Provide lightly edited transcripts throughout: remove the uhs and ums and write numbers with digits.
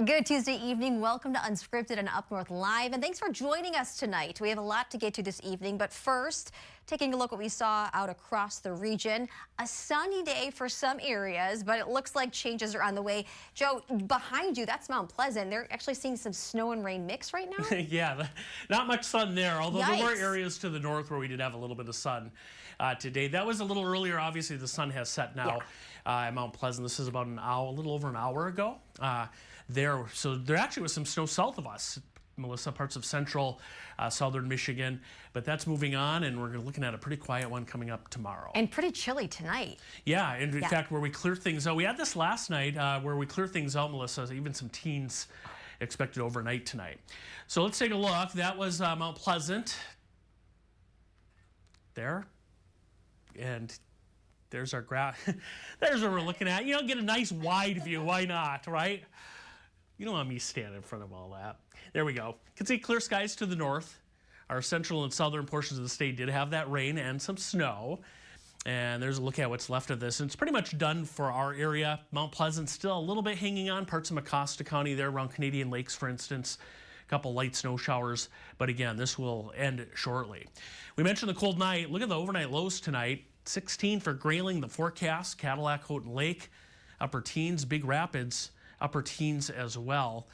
Good Tuesday evening. Welcome to Unscripted and Up North Live, and thanks for joining us tonight. We have a lot to get to this evening, but first, taking a look at what we saw out across the region. A sunny day for some areas, but it looks like changes are on the way. Joe, behind you, that's Mount Pleasant. They're actually seeing some snow and rain mix right now. Yeah, not much sun there, although Yikes. there were areas to the north where we did have a little bit of sun today. That was a little earlier. Obviously, the sun has set now at Mount Pleasant. This is about a little over an hour ago. So there actually was some snow south of us, Melissa, parts of central southern Michigan, but that's moving on, and we're looking at a pretty quiet one coming up tomorrow. And pretty chilly tonight. Yeah, and in fact, where we clear things out, we had this last night where we clear things out, Melissa, even some teens expected overnight tonight. So let's take a look. That was Mount Pleasant there, and there's our graph. There's what we're looking at. You know, get a nice wide view. Why not, right? You don't want me standing in front of all that. There we go. You can see clear skies to the north. Our central and southern portions of the state did have that rain and some snow. And there's a look at what's left of this. And it's pretty much done for our area. Mount Pleasant still a little bit hanging on. Parts of Mecosta County there around Canadian Lakes, for instance. A couple light snow showers. But again, this will end shortly. We mentioned the cold night. Look at the overnight lows tonight. 16 for Grayling, the forecast. Cadillac, Houghton Lake, upper teens. Big Rapids, upper teens as well.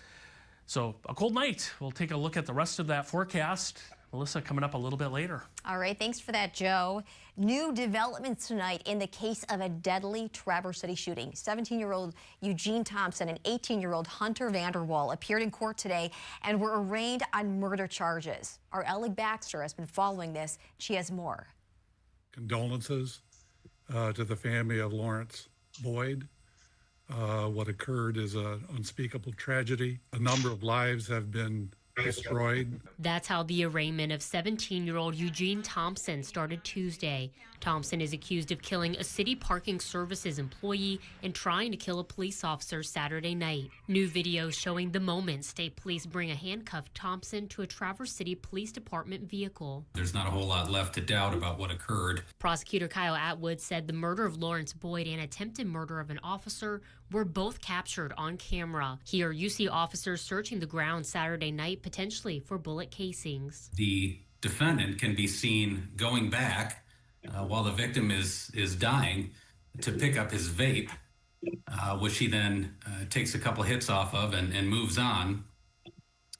So a cold night. We'll take a look at the rest of that forecast. Melissa, coming up a little bit later. All right, thanks for that, Joe. New developments tonight in the case of a deadly Traverse City shooting. 17-year-old Eugene Thompson and 18-year-old Hunter Vanderwall appeared in court today and were arraigned on murder charges. Our Ellie Baxter has been following this. She has more. Condolences to the family of Lawrence Boyd. What occurred is an unspeakable tragedy. A number of lives have been destroyed. That's how the arraignment of 17-year-old Eugene Thompson started Tuesday. Thompson is accused of killing a city parking services employee and trying to kill a police officer Saturday night. New video showing the moment state police bring a handcuffed Thompson to a Traverse City Police Department vehicle. There's not a whole lot left to doubt about what occurred. Prosecutor Kyle Atwood said the murder of Lawrence Boyd and attempted murder of an officer were both captured on camera. Here you see officers searching the ground Saturday night, potentially for bullet casings. The defendant can be seen going back while the victim is dying to pick up his vape, which he then takes a couple hits off of and moves on.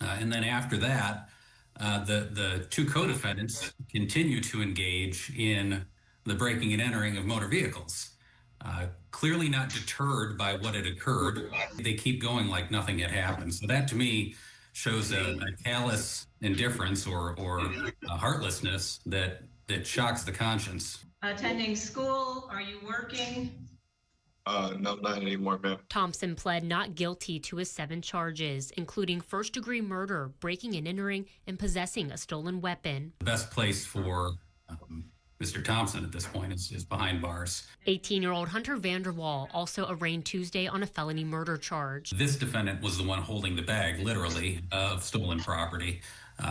And then after that, the two co-defendants continue to engage in the breaking and entering of motor vehicles. Clearly not deterred by what had occurred. They keep going like nothing had happened. So that to me shows a callous indifference or a heartlessness that shocks the conscience. Attending school, are you working? No, not anymore, ma'am. Thompson pled not guilty to his 7 charges, including first-degree murder, breaking and entering, and possessing a stolen weapon. The best place for Mr. Thompson at this point is behind bars. 18-year-old Hunter Vanderwall also arraigned Tuesday on a felony murder charge. This defendant was the one holding the bag, literally, of stolen property.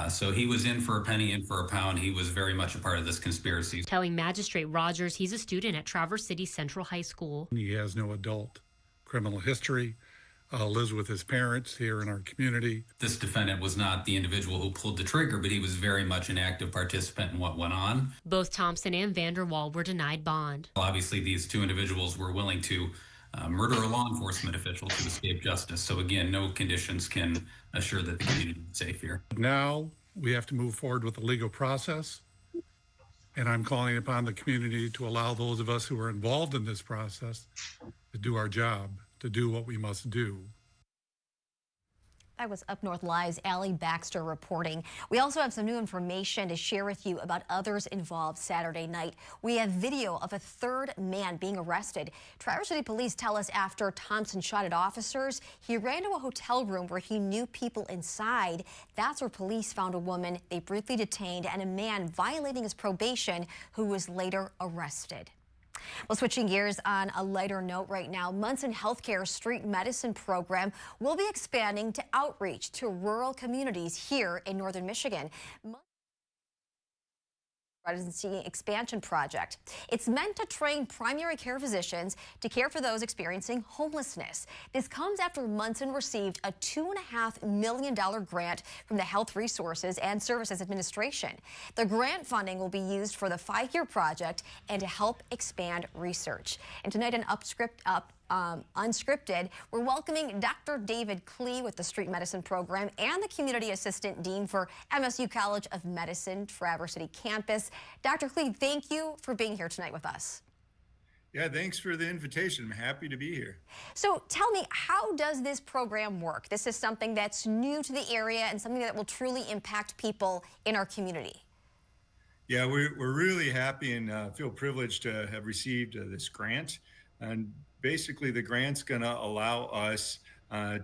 So he was in for a penny, in for a pound. He was very much a part of this conspiracy. Telling Magistrate Rogers he's a student at Traverse City Central High School. He has no adult criminal history, lives with his parents here in our community. This defendant was not the individual who pulled the trigger, but he was very much an active participant in what went on. Both Thompson and Vanderwall were denied bond. Obviously, these two individuals were willing to murder a law enforcement official to escape justice. So again, no conditions can assure that the community is safe here. Now we have to move forward with the legal process, and I'm calling upon the community to allow those of us who are involved in this process to do our job, to do what we must do. That was Up North Live's Ellie Baxter reporting. We also have some new information to share with you about others involved Saturday night. We have video of a third man being arrested. Traverse City police tell us after Thompson shot at officers, he ran to a hotel room where he knew people inside. That's where police found a woman they briefly detained and a man violating his probation who was later arrested. Well, switching gears on a lighter note right now, Munson Healthcare Street Medicine Program will be expanding to outreach to rural communities here in northern Michigan. Residency expansion project. It's meant to train primary care physicians to care for those experiencing homelessness. This comes after Munson received a $2.5 million grant from the Health Resources and Services Administration. The grant funding will be used for the 5-year project and to help expand research. And tonight on Unscripted, we're welcoming Dr. David Klee with the Street Medicine Program and the Community Assistant Dean for MSU College of Medicine, Traverse City campus. Dr. Klee, thank you for being here tonight with us. Yeah, thanks for the invitation. I'm happy to be here. So tell me, how does this program work? This is something that's new to the area and something that will truly impact people in our community. Yeah, we're really happy and feel privileged to have received this grant. And basically, the grant's going to allow us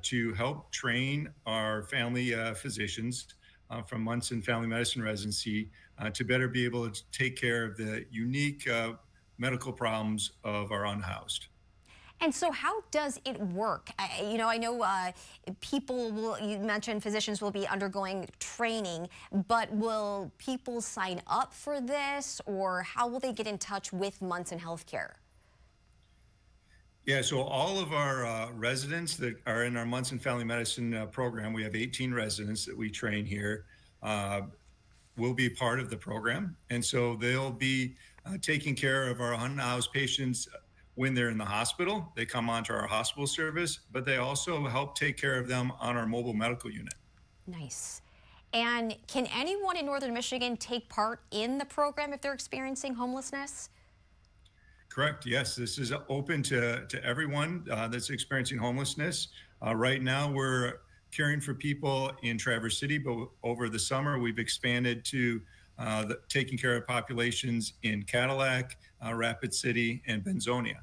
to help train our family physicians from Munson Family Medicine Residency to better be able to take care of the unique medical problems of our unhoused. And so how does it work? I know you mentioned physicians will be undergoing training, but will people sign up for this, or how will they get in touch with Munson Healthcare? Yeah, so all of our residents that are in our Munson Family Medicine program, we have 18 residents that we train here, will be part of the program. And so they'll be taking care of our unhoused patients when they're in the hospital. They come onto our hospital service, but they also help take care of them on our mobile medical unit. Nice. And can anyone in Northern Michigan take part in the program if they're experiencing homelessness? Correct. Yes, this is open to everyone that's experiencing homelessness. Right now, we're caring for people in Traverse City, but over the summer, we've expanded to taking care of populations in Cadillac, Rapid City, and Benzonia.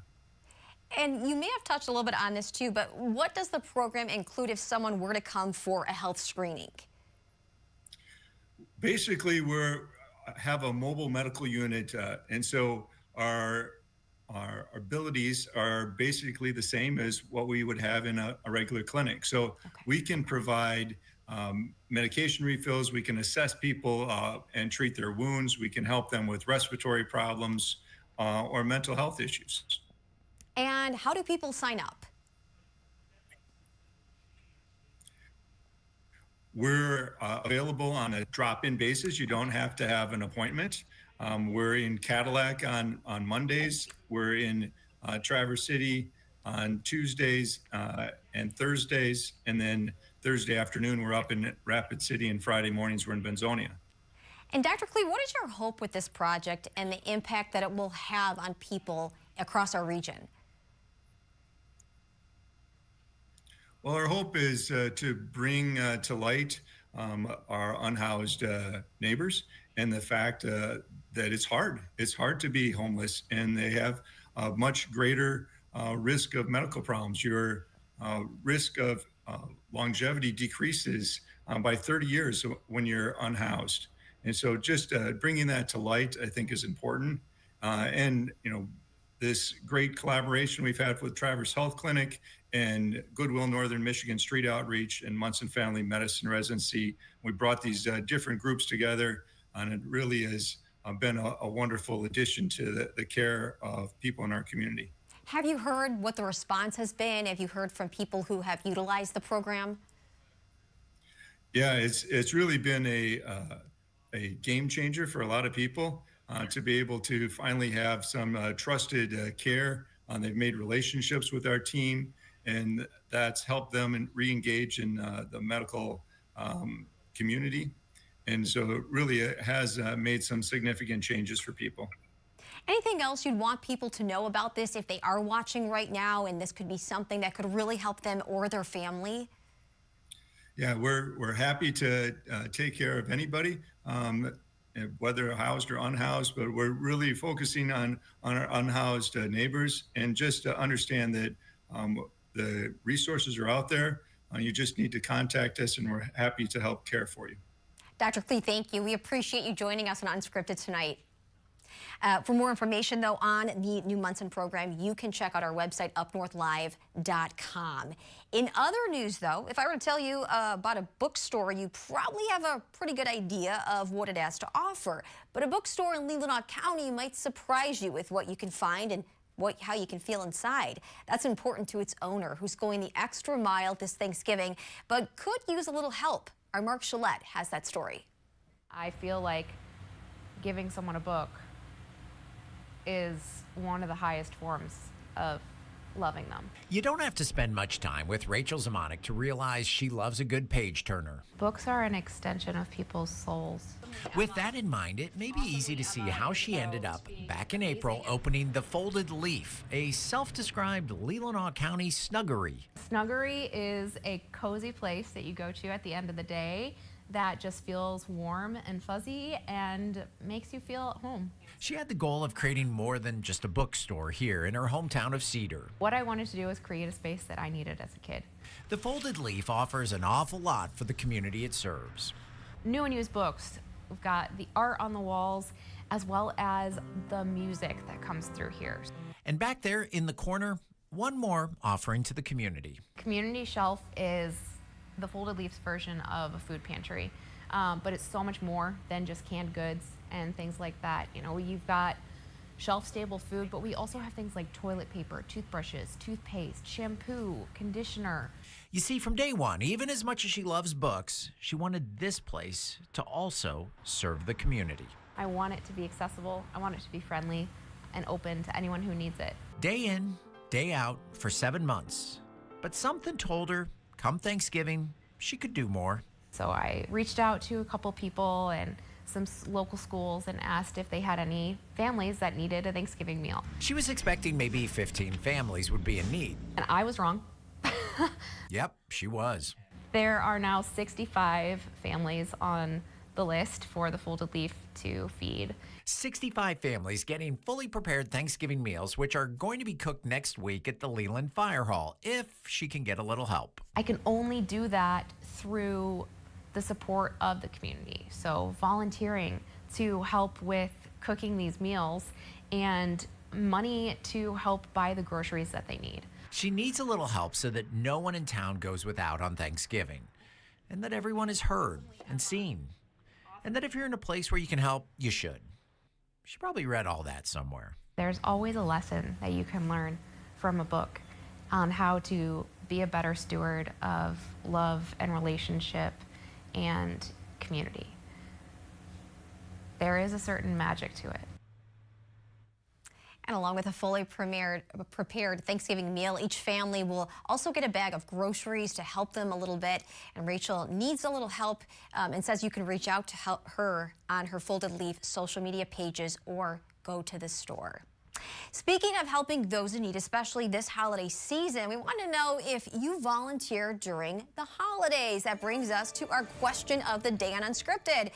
And you may have touched a little bit on this too, but what does the program include if someone were to come for a health screening? Basically, we have a mobile medical unit, and so our abilities are basically the same as what we would have in a regular clinic. So we can provide medication refills, we can assess people and treat their wounds, we can help them with respiratory problems or mental health issues. And how do people sign up? We're available on a drop-in basis. You don't have to have an appointment. We're in Cadillac on Mondays. We're in Traverse City on Tuesdays and Thursdays. And then Thursday afternoon, we're up in Rapid City, and Friday mornings, we're in Benzonia. And Dr. Klee, what is your hope with this project and the impact that it will have on people across our region? Well, our hope is to bring to light our unhoused neighbors and the fact that it's hard. It's hard to be homeless, and they have a much greater risk of medical problems. Your risk of longevity decreases by 30 years when you're unhoused. And so just bringing that to light, I think, is important. And, this great collaboration we've had with Traverse Health Clinic and Goodwill Northern Michigan Street Outreach and Munson Family Medicine Residency, we brought these different groups together, and it really has been a wonderful addition to the care of people in our community. Have you heard what the response has been? Have you heard from people who have utilized the program? Yeah, it's really been a game changer for a lot of people to be able to finally have some trusted care. They've made relationships with our team, and that's helped them re-engage in the medical community. And so it really has made some significant changes for people. Anything else you'd want people to know about this if they are watching right now and this could be something that could really help them or their family? Yeah, we're happy to take care of anybody, whether housed or unhoused, but we're really focusing on our unhoused neighbors, and just to understand that the resources are out there. You just need to contact us, and we're happy to help care for you. Dr. Klee, thank you. We appreciate you joining us on Unscripted tonight. For more information, though, on the new Munson program, you can check out our website, UpNorthLive.com. In other news, though, if I were to tell you about a bookstore, you probably have a pretty good idea of what it has to offer. But a bookstore in Leelanau County might surprise you with what you can find and how you can feel inside. That's important to its owner, who's going the extra mile this Thanksgiving, but could use a little help. Our Mark Gillette has that story. I feel like giving someone a book is one of the highest forms of loving them. You don't have to spend much time with Rachel Zamanek to realize she loves a good page turner. Books are an extension of people's souls. With that in mind, it may be easy to see how she ended up back in April opening The Folded Leaf, a self-described Leelanau County snuggery. Snuggery is a cozy place that you go to at the end of the day that just feels warm and fuzzy and makes you feel at home. She had the goal of creating more than just a bookstore here in her hometown of Cedar. What I wanted to do was create a space that I needed as a kid. The Folded Leaf offers an awful lot for the community it serves. New and used books. We've got the art on the walls as well as the music that comes through here. And back there in the corner, one more offering to the community. Community shelf is the Folded Leaf's version of a food pantry, but it's so much more than just canned goods and things like that. You know, you've got shelf-stable food, but we also have things like toilet paper, toothbrushes, toothpaste, shampoo, conditioner. You see, from day one, even as much as she loves books, she wanted this place to also serve the community. I want it to be accessible, I want it to be friendly and open to anyone who needs it. Day in, day out for 7 months. But something told her, come Thanksgiving, she could do more. So I reached out to a couple people and some local schools and asked if they had any families that needed a Thanksgiving meal. She was expecting maybe 15 families would be in need. And I was wrong. Yep, she was. There are now 65 families on the list for the Folded Leaf to feed. 65 families getting fully prepared Thanksgiving meals, which are going to be cooked next week at the Leland Fire Hall, if she can get a little help. I can only do that through the support of the community. So volunteering to help with cooking these meals and money to help buy the groceries that they need. She needs a little help so that no one in town goes without on Thanksgiving, and that everyone is heard and seen, and that if you're in a place where you can help, you should. She probably read all that somewhere. There's always a lesson that you can learn from a book on how to be a better steward of love and relationship and community. There is a certain magic to it. And along with a fully prepared Thanksgiving meal, each family will also get a bag of groceries to help them a little bit. And Rachel needs a little help and says you can reach out to help her on her Folded Leaf social media pages or go to the store. Speaking of helping those in need, especially this holiday season, we want to know if you volunteer during the holidays. That brings us to our question of the day on Unscripted.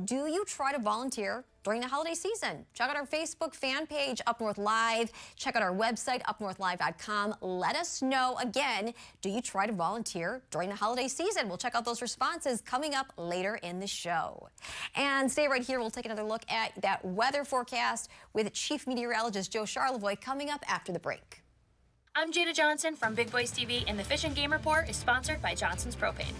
Do you try to volunteer during the holiday season? Check out our Facebook fan page, Up North Live. Check out our website, UpNorthLive.com. Let us know, again, do you try to volunteer during the holiday season? We'll check out those responses coming up later in the show. And stay right here. We'll take another look at that weather forecast with Chief Meteorologist Joe Charlevoix coming up after the break. I'm Jada Johnson from Big Boys TV, and the Fish and Game Report is sponsored by Johnson's Propane.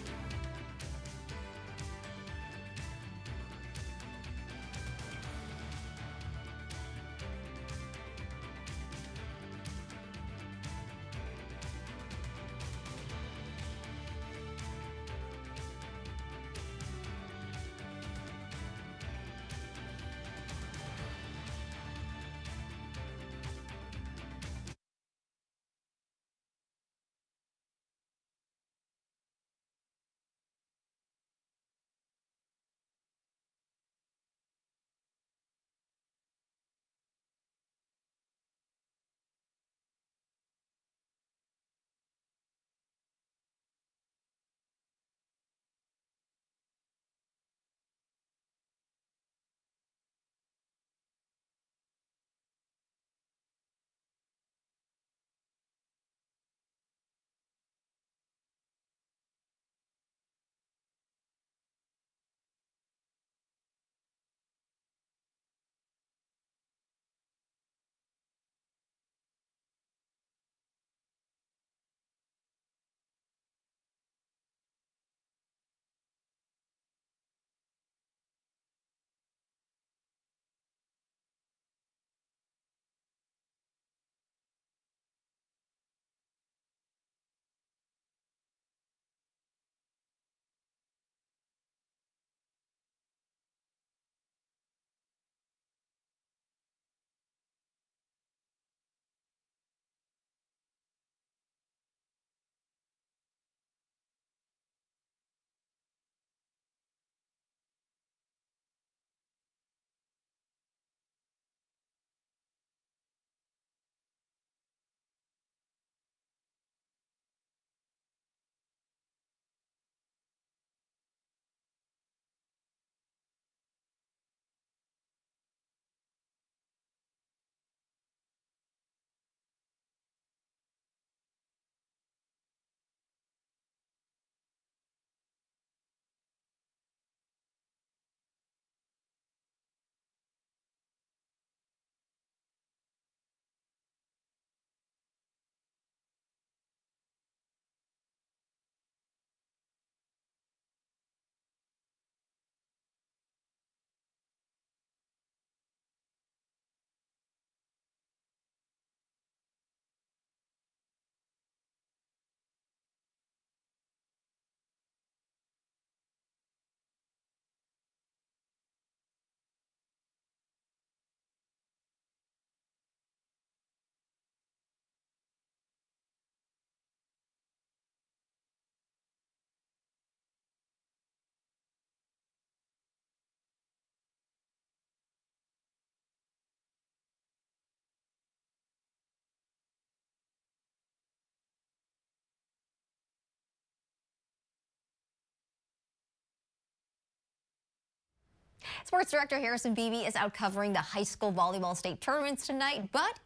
Sports Director Harrison Beebe is out covering the high school volleyball state tournaments tonight, but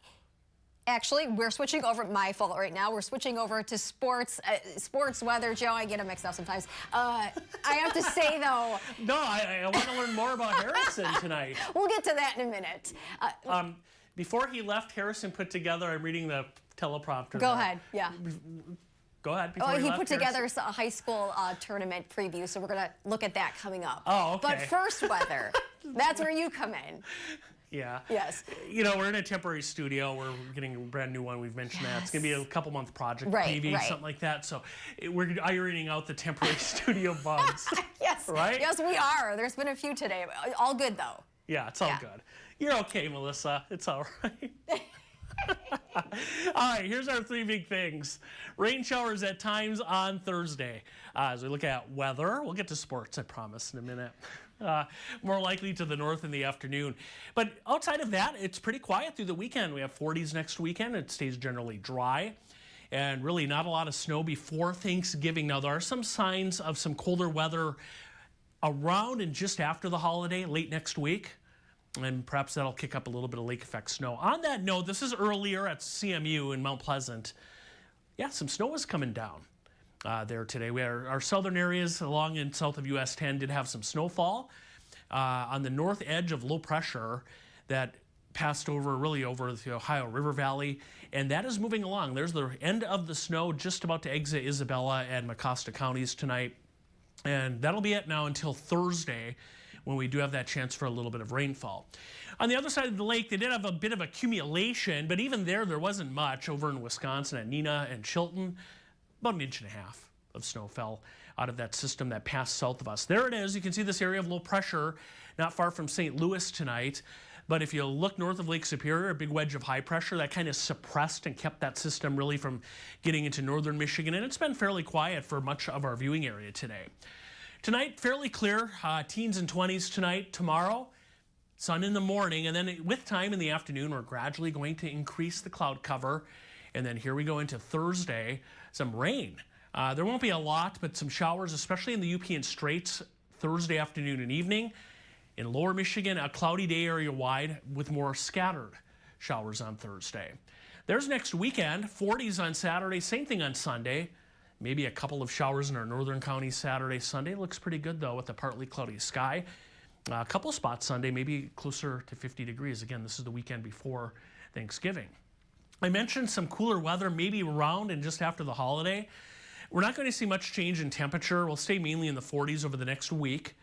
actually, we're switching over. My fault right now. We're switching over to sports weather. Joe, I get them mixed up sometimes. I have to say, though. No, I want to learn more about Harrison tonight. We'll get to that in a minute. Before he left, Harrison put together, I'm reading the teleprompter. Go there. ahead, yeah. Go ahead. He put together a high school tournament preview, so we're going to look at that coming up. Oh, okay. But first, weather. That's where you come in. Yeah. Yes. You know, we're in a temporary studio. We're getting a brand new one. We've mentioned that. It's going to be a couple-month project, maybe, something like that. So we're ironing out the temporary studio bugs. Yes. Right? Yes, we are. There's been a few today. All good, though. Yeah, it's all good. You're okay, Melissa. It's all right. All right, here's our three big things. Rain showers at times on Thursday. As we look at weather, we'll get to sports, I promise, in a minute. More likely to the north in the afternoon. But outside of that, it's pretty quiet through the weekend. We have 40s next weekend. It stays generally dry. And really not a lot of snow before Thanksgiving. Now, there are some signs of some colder weather around and just after the holiday, late next week. And perhaps that'll kick up a little bit of lake effect snow. On that note, this is earlier at CMU in Mount Pleasant. Yeah, some snow is coming down there today. Our southern areas along and south of US 10 did have some snowfall. On the north edge of low pressure that passed really over the Ohio River Valley, and that is moving along. There's the end of the snow just about to exit Isabella and Mecosta counties tonight. And that'll be it now until Thursday, when we do have that chance for a little bit of rainfall. On the other side of the lake, they did have a bit of accumulation, but even there wasn't much over in Wisconsin at Neenah and Chilton. About 1.5 inches of snow fell out of that system that passed south of us. There it is. You can see this area of low pressure not far from St. Louis tonight. But if you look north of Lake Superior, a big wedge of high pressure that kind of suppressed and kept that system really from getting into northern Michigan. And it's been fairly quiet for much of our viewing area today. Tonight, fairly clear, teens and 20s tonight. Tomorrow, sun in the morning, and then with time in the afternoon, we're gradually going to increase the cloud cover. And then here we go into Thursday, some rain. There won't be a lot, but some showers, especially in the UP and Straits, Thursday afternoon and evening. In lower Michigan, a cloudy day area-wide with more scattered showers on Thursday. There's next weekend, 40s on Saturday, same thing on Sunday. Maybe a couple of showers in our northern counties Saturday, Sunday. Looks pretty good, though, with a partly cloudy sky. A couple spots Sunday, maybe closer to 50 degrees. Again, this is the weekend before Thanksgiving. I mentioned some cooler weather maybe around and just after the holiday. We're not going to see much change in temperature. We'll stay mainly in the 40s over the next week.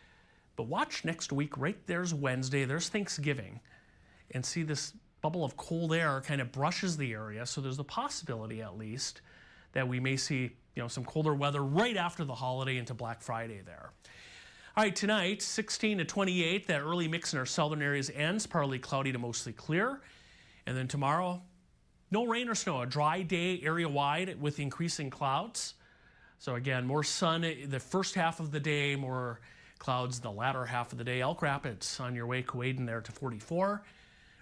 But watch next week. Right there's Wednesday. There's Thanksgiving. And see this bubble of cold air kind of brushes the area. So there's the possibility, at least, that we may see some colder weather right after the holiday into Black Friday there. All right, tonight, 16 to 28, that early mix in our southern areas ends, partly cloudy to mostly clear. And then tomorrow, no rain or snow, a dry day area-wide with increasing clouds. So again, more sun the first half of the day, more clouds the latter half of the day. Elk Rapids on your way, Kuwaitan there to 44.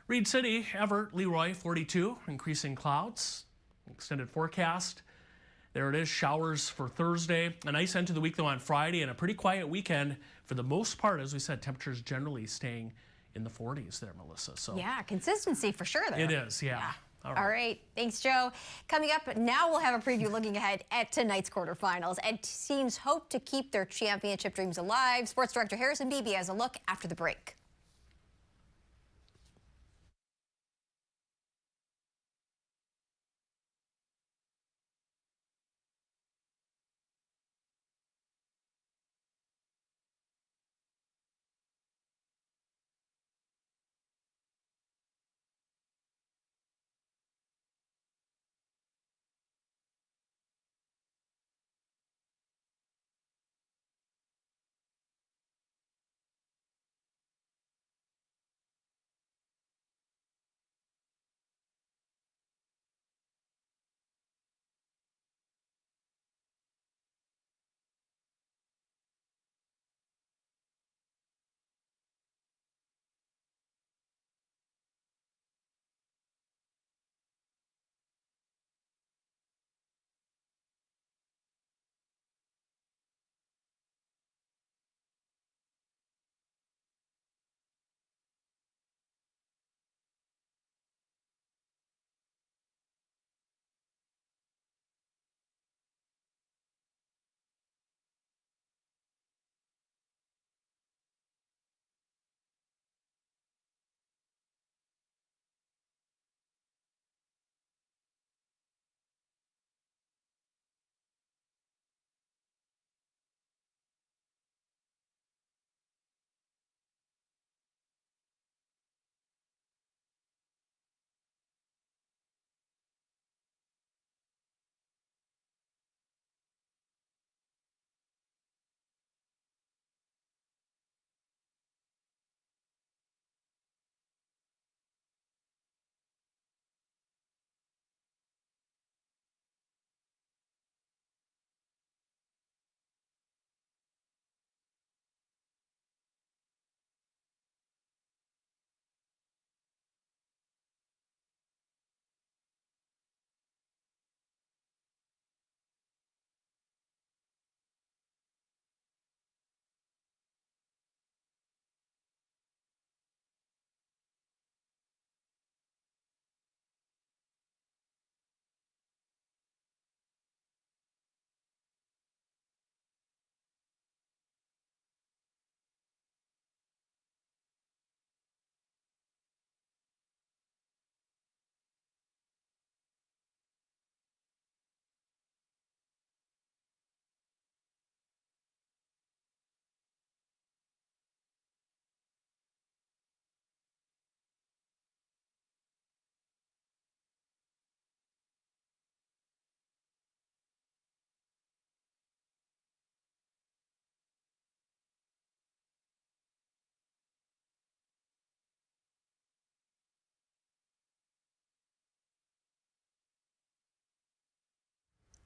Reed City, Everett, Leroy, 42, increasing clouds. Extended forecast. There it is, showers for Thursday. A nice end to the week, though, on Friday, and a pretty quiet weekend. For the most part, as we said, temperatures generally staying in the 40s there, Melissa. So yeah, consistency for sure there. It is, yeah. All right. Thanks, Joe. Coming up, now we'll have a preview looking ahead at tonight's quarterfinals. And teams hope to keep their championship dreams alive. Sports Director Harrison Beebe has a look after the break.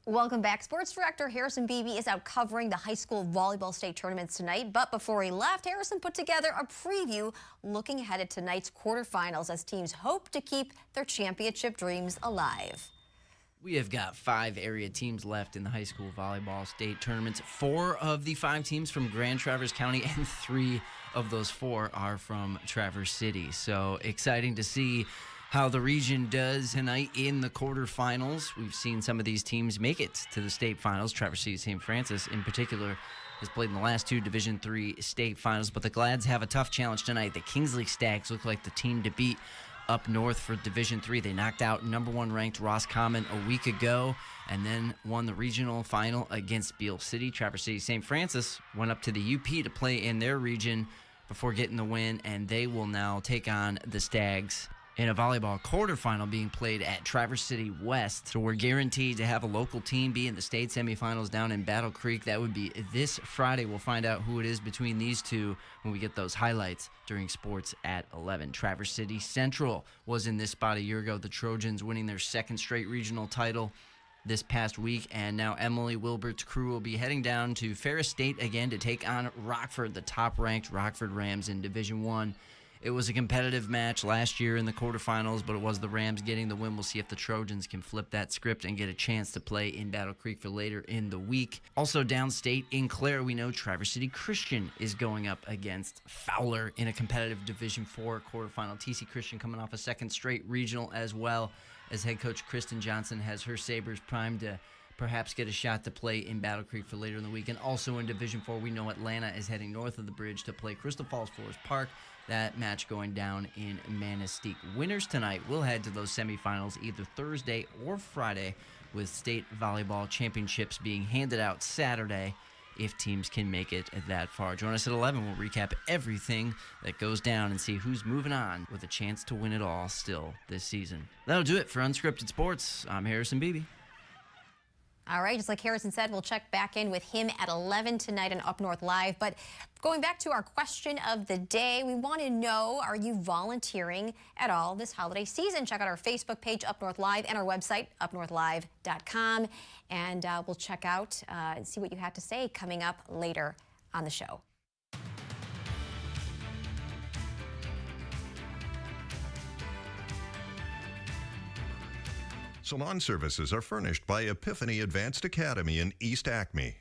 Welcome back. Sports director Harrison Beebe is out covering the high school volleyball state tournaments tonight. But before he left, Harrison put together a preview looking ahead at tonight's quarterfinals as teams hope to keep their championship dreams alive. We have got 5 area teams left in the high school volleyball state tournaments. 4 of the 5 teams from Grand Traverse County, and 3 of those 4 are from Traverse City. So exciting to see how the region does tonight in the quarterfinals. We've seen some of these teams make it to the state finals. Traverse City St. Francis, in particular, has played in the last 2 Division III state finals. But the Glads have a tough challenge tonight. The Kingsley Stags look like the team to beat up north for Division III. They knocked out number 1 ranked Roscommon a week ago and then won the regional final against Beale City. Traverse City St. Francis went up to the UP to play in their region before getting the win, and they will now take on the Stags in a volleyball quarterfinal being played at Traverse City West. So we're guaranteed to have a local team be in the state semifinals down in Battle Creek. That would be this Friday. We'll find out who it is between these two when we get those highlights during Sports at 11. Traverse City Central was in this spot a year ago. The Trojans winning their 2nd straight regional title this past week, and now Emily Wilbert's crew will be heading down to Ferris State again to take on Rockford, the top-ranked Rockford Rams in Division I. It was a competitive match last year in the quarterfinals, but it was the Rams getting the win. We'll see if the Trojans can flip that script and get a chance to play in Battle Creek for later in the week. Also downstate in Clare, we know Traverse City Christian is going up against Fowler in a competitive Division IV quarterfinal. TC Christian coming off a 2nd straight regional, as well as head coach Kristen Johnson has her Sabres primed to perhaps get a shot to play in Battle Creek for later in the week. And also in Division IV, we know Atlanta is heading north of the bridge to play Crystal Falls Forest Park. That match going down in Manistee. Winners tonight will head to those semifinals either Thursday or Friday, with state volleyball championships being handed out Saturday if teams can make it that far. Join us at 11. We'll recap everything that goes down and see who's moving on with a chance to win it all still this season. That'll do it for Unscripted Sports. I'm Harrison Beebe. All right, just like Harrison said, we'll check back in with him at 11 tonight on Up North Live. But going back to our question of the day, we want to know, are you volunteering at all this holiday season? Check out our Facebook page, Up North Live, and our website, upnorthlive.com. And we'll check out and see what you have to say coming up later on the show. Salon services are furnished by Epiphany Advanced Academy in East Acme.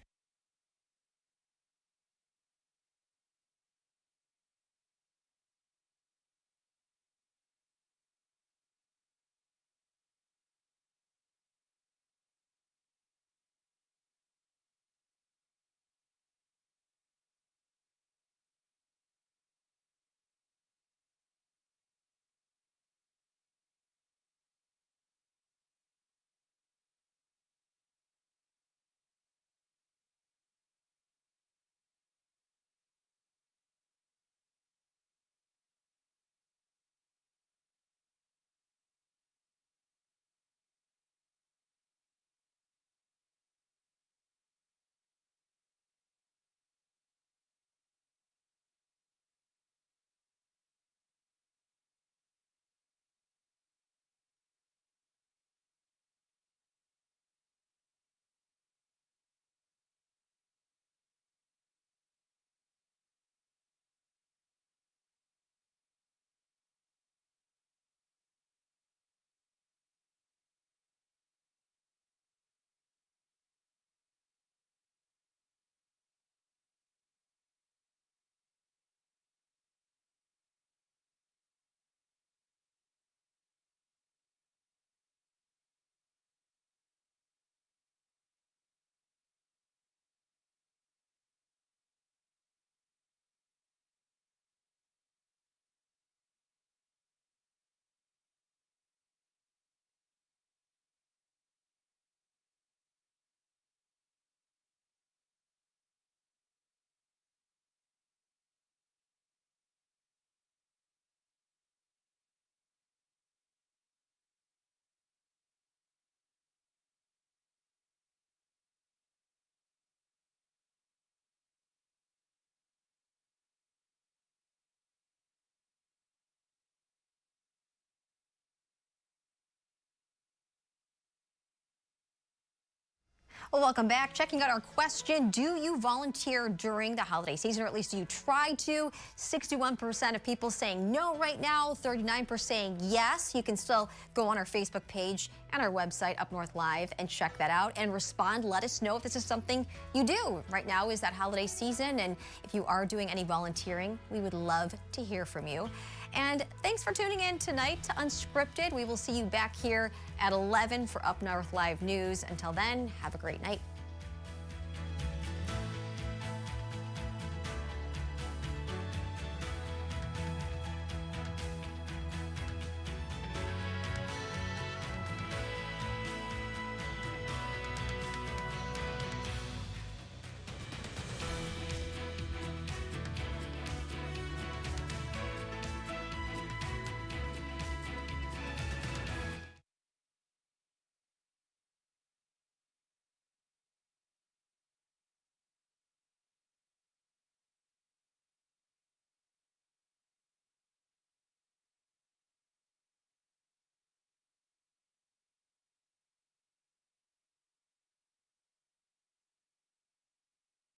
Well, welcome back. Checking out our question, do you volunteer during the holiday season, or at least do you try to? 61% of people saying no right now, 39% saying yes. You can still go on our Facebook page and our website, Up North Live, and check that out and respond. Let us know if this is something you do. Right now is that holiday season, and if you are doing any volunteering, we would love to hear from you. And thanks for tuning in tonight to Unscripted. We will see you back here at 11 for Up North Live News. Until then, have a great night.